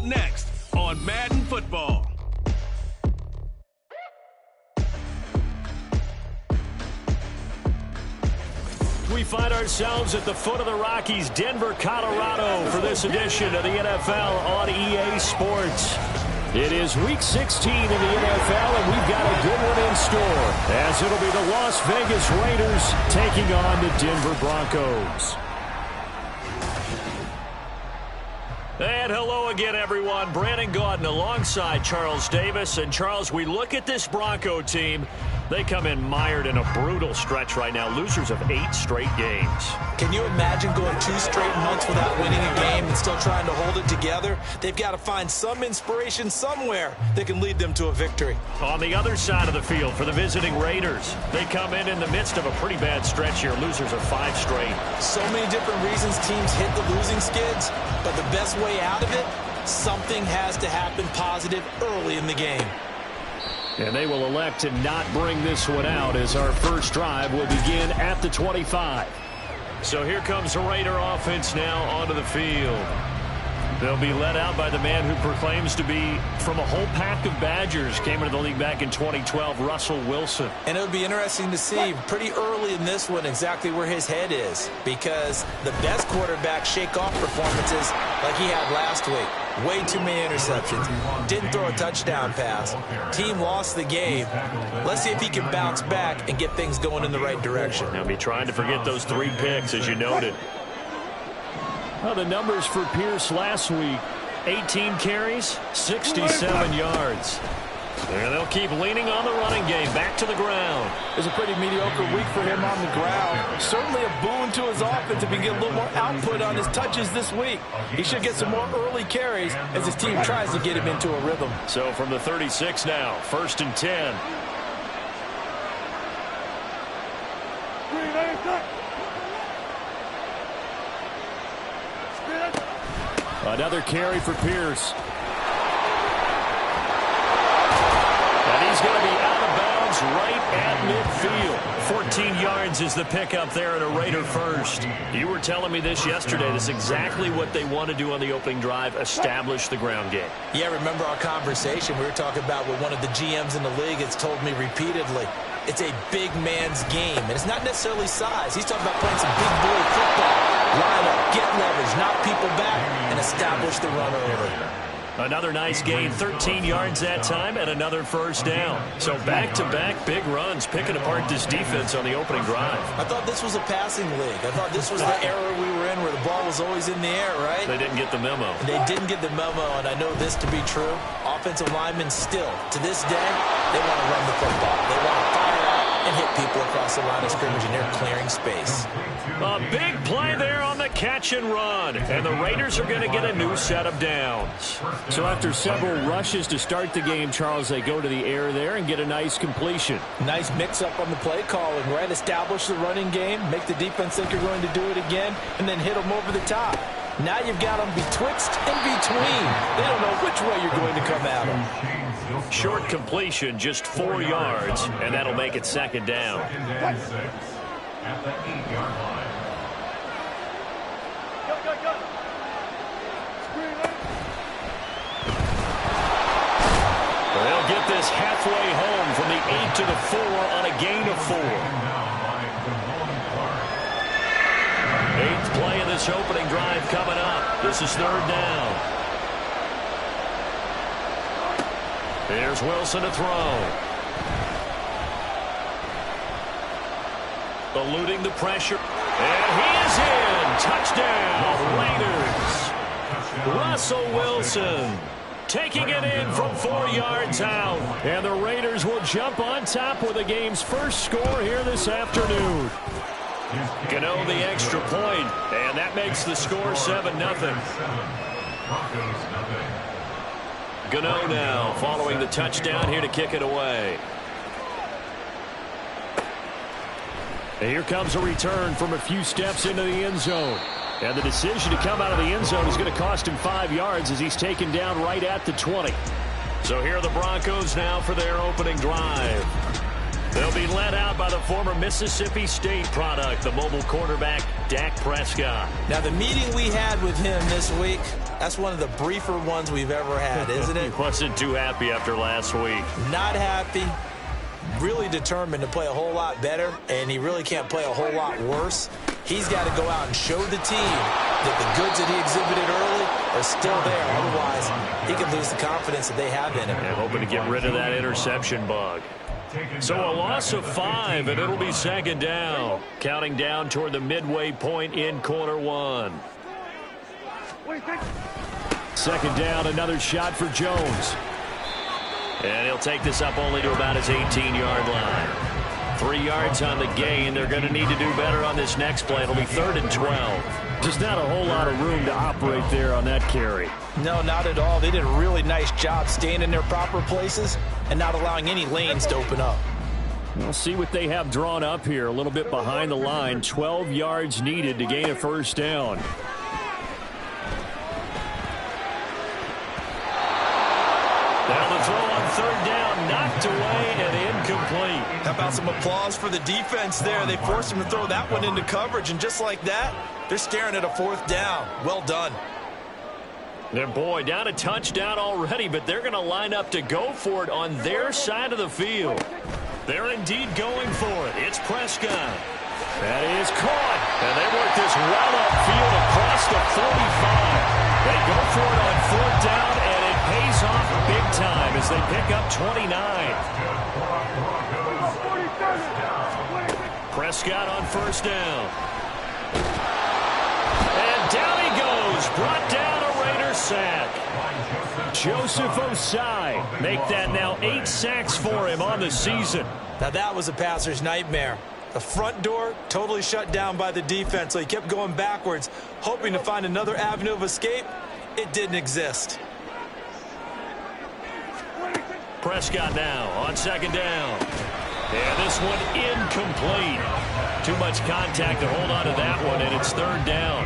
up next on Madden Football. We find ourselves at the foot of the Rockies, Denver, Colorado, for this edition of the NFL on EA Sports. It is Week 16 in the NFL, and we've got a good one in store, as it'll be the Las Vegas Raiders taking on the Denver Broncos. And hello again, everyone. Brandon Gaudin alongside Charles Davis. And, Charles, we look at this Bronco team. They come in mired in a brutal stretch right now, losers of 8 straight games. Can you imagine going 2 straight months without winning a game and still trying to hold it together? They've got to find some inspiration somewhere that can lead them to a victory. On the other side of the field for the visiting Raiders, they come in the midst of a pretty bad stretch here, losers of 5 straight. So many different reasons teams hit the losing skids, but the best way out of it, something has to happen positive early in the game. And they will elect to not bring this one out as our first drive will begin at the 25. So here comes the Raider offense now onto the field. They'll be led out by the man who proclaims to be from a whole pack of Badgers. Came into the league back in 2012, Russell Wilson. And it would be interesting to see pretty early in this one exactly where his head is, because the best quarterback shake off performances like he had last week. Way too many interceptions. Didn't throw a touchdown pass. Team lost the game. Let's see if he can bounce back and get things going in the right direction. He'll be trying to forget those 3 picks, as you noted. Well, the numbers for Pierce last week, 18 carries, 67 yards. And they'll keep leaning on the running game, back to the ground. It's a pretty mediocre week for him on the ground. Certainly a boon to his offense if he can get a little more output on his touches this week. He should get some more early carries as his team tries to get him into a rhythm. So from the 36 now, 1st and 10. Another carry for Pierce. And he's going to be out of bounds right at midfield. 14 yards is the pickup there at a Raider first. You were telling me this yesterday. This is exactly what they want to do on the opening drive, establish the ground game. Yeah, remember our conversation we were talking about with one of the GMs in the league that's told me repeatedly. It's a big man's game, and it's not necessarily size. He's talking about playing some big boy football. Line up, get leverage, knock people back, and establish the run early. Another nice gain, 13 yards that time, and another first down. So back-to-back big runs, picking apart this defense on the opening drive. I thought this was a passing league. I thought this was the era we were in where the ball was always in the air, right? They didn't get the memo. They didn't get the memo, and I know this to be true. Offensive linemen still, to this day, they want to run the football. They want to fire out and hit people across the line of scrimmage, and they're clearing space. A big play there on the catch and run, and the Raiders are going to get a new set of downs. So after several rushes to start the game, Charles, they go to the air there and get a nice completion. Nice mix-up on the play calling, right? Establish the running game, make the defense think you're going to do it again, and then hit them over the top. Now you've got them betwixt and between. They don't know which way you're going to come at them. Short completion, just 4 yards, and that'll make it 2nd down. At the 8-yard line. They'll get this halfway home from the 8 to the 4 on a gain of 4. 8th play of this opening drive coming up. This is 3rd down. There's Wilson to throw. Eluding the pressure. And he is in. Touchdown, Raiders. Russell Wilson taking it in from 4 yards out. And the Raiders will jump on top with the game's first score here this afternoon. Gano the extra point, and that makes the score 7-0. Gano now following the touchdown here to kick it away. And here comes a return from a few steps into the end zone. And the decision to come out of the end zone is going to cost him 5 yards as he's taken down right at the 20. So here are the Broncos now for their opening drive. They'll be led out by the former Mississippi State product, the mobile quarterback, Dak Prescott. Now, the meeting we had with him this week, that's one of the briefer ones we've ever had, isn't it? He wasn't too happy after last week. Not happy. Really determined to play a whole lot better, and he really can't play a whole lot worse. He's got to go out and show the team that the goods that he exhibited early are still there. Otherwise, he could lose the confidence that they have in him. And hoping to get rid of that interception bug. So a loss of 5, and it'll be second down. Counting down toward the midway point in quarter 1. Second down, another shot for Jones. And he'll take this up only to about his 18-yard line. 3 yards on the gain. They're going to need to do better on this next play. It'll be 3rd and 12. Just not a whole lot of room to operate there on that carry. No, not at all. They did a really nice job staying in their proper places and not allowing any lanes to open up. We'll see what they have drawn up here. A little bit behind the line. 12 yards needed to gain a first down. Now the throw on 3rd down, knocked away and incomplete. How about some applause for the defense there? They forced him to throw that one into coverage, and just like that, they're staring at a 4th down. Well done. And boy, down a touchdown already, but they're going to line up to go for it on their side of the field. They're indeed going for it. It's Prescott. That is caught. And they work this well upfield across the 45. They go for it on 4th down, and it pays off big time as they pick up 29. Prescott on 1st down. And down he goes. Brought down a Raider sack. Joseph Osai make that now 8 sacks for him on the season. Now that was a passer's nightmare. The front door totally shut down by the defense, so he kept going backwards, hoping to find another avenue of escape. It didn't exist. Prescott now on 2nd down. And this one incomplete. Too much contact to hold on to that one, and it's 3rd down.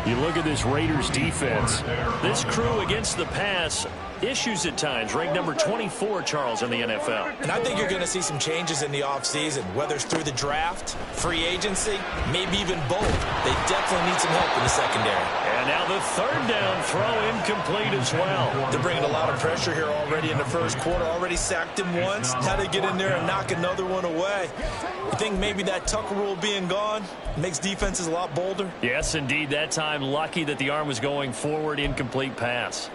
You look at this Raiders defense. This crew against the pass, issues at times. Ranked number 24, Charles, in the NFL. And I think you're going to see some changes in the offseason, whether it's through the draft, free agency, maybe even both. They definitely need some help in the secondary. And now the 3rd down throw incomplete as well. They're bringing a lot of pressure here already in the first quarter. Already sacked him once. Now they get in there and knock another one away. You think maybe that Tucker rule being gone makes defenses a lot bolder? Yes, indeed. That time lucky that the arm was going forward. Incomplete pass.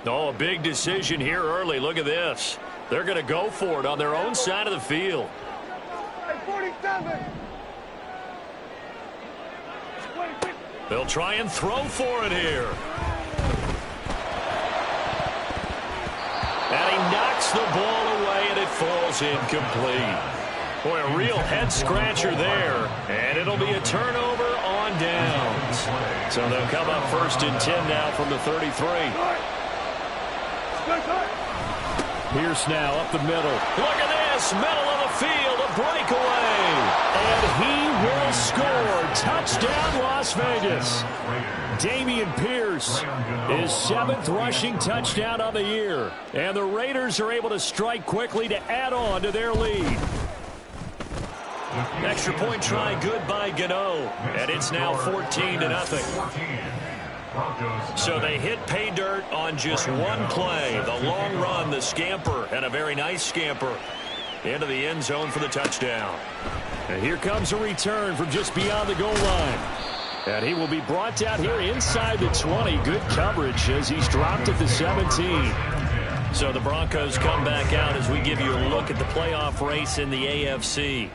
Oh, a big decision here early. Look at this. They're going to go for it on their own side of the field. They'll try and throw for it here. And he knocks the ball away, and it falls incomplete. Boy, a real head-scratcher there. And it'll be a turnover on downs. So they'll come up 1st and 10 now from the 33. Pierce now up the middle. Look at this. Middle of the field. A breakaway. And he will score. Touchdown, Las Vegas. Dameon Pierce, his 7th rushing touchdown of the year. And the Raiders are able to strike quickly to add on to their lead. Extra point try good by Gano. And it's now 14-0. So they hit pay dirt on just one play. The long run, the scamper, and a very nice scamper into the end zone for the touchdown. And here comes a return from just beyond the goal line. And he will be brought down here inside the 20. Good coverage as he's dropped at the 17. So the Broncos come back out as we give you a look at the playoff race in the AFC.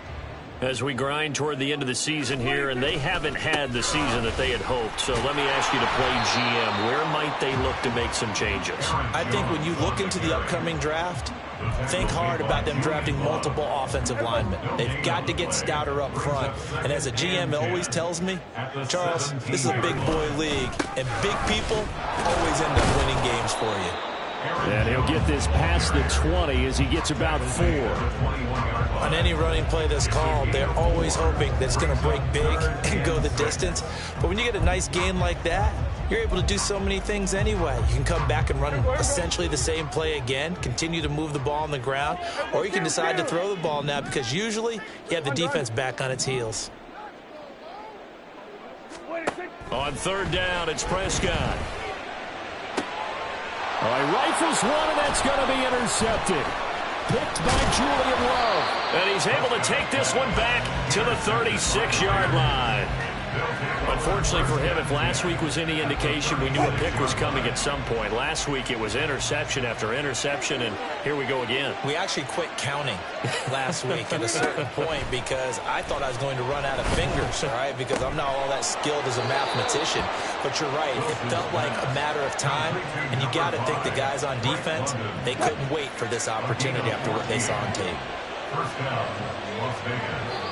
As we grind toward the end of the season here, and they haven't had the season that they had hoped. So let me ask you to play GM. Where might they look to make some changes? I think when you look into the upcoming draft, think hard about them drafting multiple offensive linemen. They've got to get stouter up front. And as a GM always tells me, Charles, this is a big boy league, and big people always end up winning games for you. And he'll get this past the 20 as he gets about 4. On any running play that's called, they're always hoping that it's going to break big and go the distance. But when you get a nice gain like that, you're able to do so many things anyway. You can come back and run essentially the same play again, continue to move the ball on the ground, or you can decide to throw the ball now because usually you have the defense back on its heels. On third down, it's Prescott. He rifles one, and that's going to be intercepted. Picked by Julian Love. And he's able to take this one back to the 36-yard line. Unfortunately for him, if last week was any indication, we knew a pick was coming at some point. Last week it was interception after interception, and here we go again. We actually quit counting last week at a certain point because I thought I was going to run out of fingers, all right, because I'm not all that skilled as a mathematician. But you're right, it felt like a matter of time, and you got to think the guys on defense, they couldn't wait for this opportunity after what they saw on tape. First down, Las Vegas.